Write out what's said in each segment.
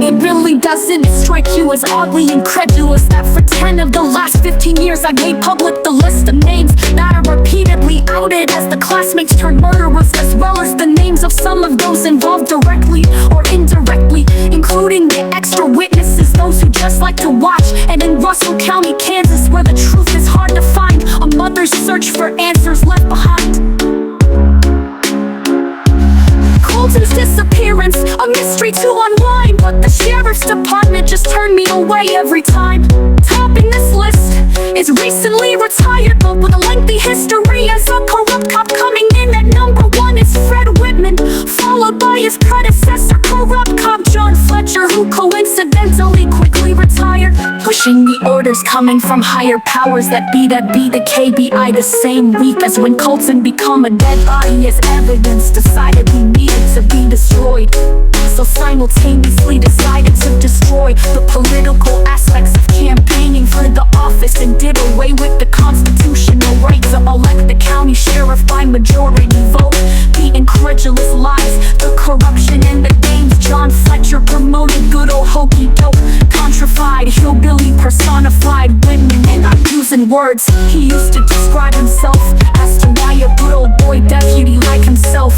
It really doesn't strike you as oddly incredulous that for 10 of the last 15 years I made public the list of names that are repeatedly outed as the classmates turned murderers, as well as the names of some of those involved directly or indirectly, including the extra witnesses, those who just like to watch. And in Russell County, Kansas, where the truth is hard to find, a mother's search for answers left behind. Colton's disappearance, a mystery to unwind, but the sheriff's department just turned me away every time. Topping this list is recently retired, but with a lengthy history as a corrupt cop. Coming in at number 1 is Fred Whitman, followed by his predecessor, corrupt cop John Fletcher, who coincidentally quickly retired. Pushing the orders coming from higher powers that be the KBI the same week as when Colton become a dead body as evidence decidedly needed to be destroyed. So simultaneously decided to destroy the political aspects of campaigning for the office and did away with the constitutional right to elect the county sheriff by majority vote. The incredulous lies, the corruption and the games. John Fletcher promoted good old hokey doke, contrified hillbilly personified Whitman, and I'm using words he used to describe himself as to why a good old boy deputy like himself,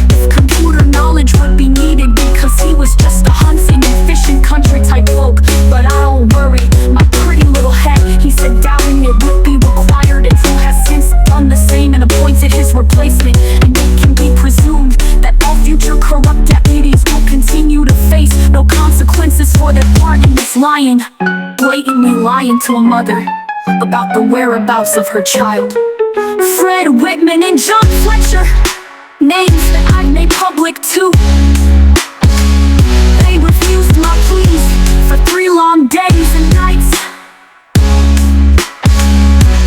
if computer knowledge would be needed, because he was just a hunting and fishing country type folk. But I don't worry, my pretty little head, he said doubting it would be required, and who has since done the same and appointed his replacement. And it can be presumed that all future corrupt deputies will continue to face no consequences for their part in this lying, blatantly lying to a mother about the whereabouts of her child. Fred Whitman and John Fletcher, names that I made public too. They refused my pleas for 3 long days and nights,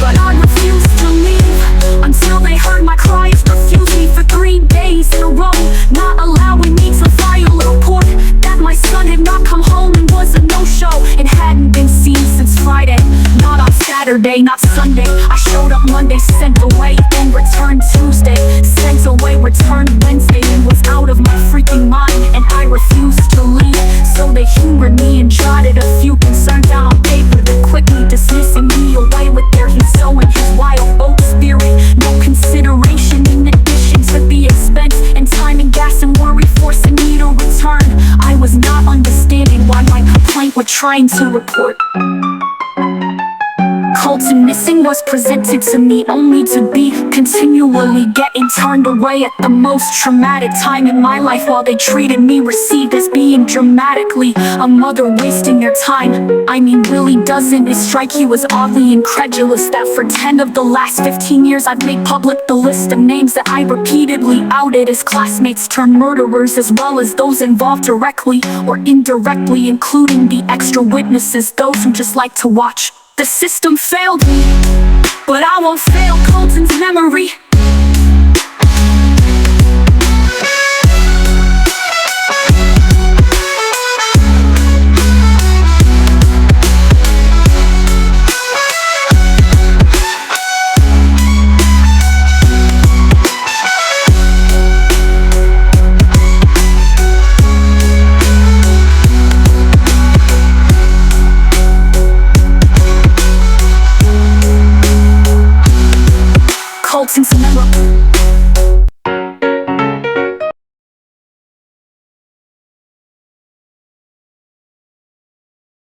but I refused to leave until they heard my cries. Refused me for 3 days in a row, not allowing me to file a report that my son had not come home and was a no-show and hadn't been seen since Friday. Not on Saturday, not Sunday. I showed up Monday, sent away, then returned Tuesday. Sent away, returned Wednesday, and was out of my freaking mind, and I refused to leave. So they humored me and jotted a few concerns down on paper, then quickly dismissing me away with their he's sowing his wild oat spirit. No consideration in addition to the expense and time and gas and worry forcing me to return. I was not understanding why my complaint were trying to report Colton missing was presented to me only to be continually getting turned away at the most traumatic time in my life, while they treated me received as being dramatically a mother wasting their time. I mean, really doesn't it strike you as oddly incredulous that for 10 of the last 15 years I've made public the list of names that I repeatedly outed as classmates turned murderers, as well as those involved directly or indirectly, including the extra witnesses, those who just like to watch. The system failed me, but I won't fail Colton's memory.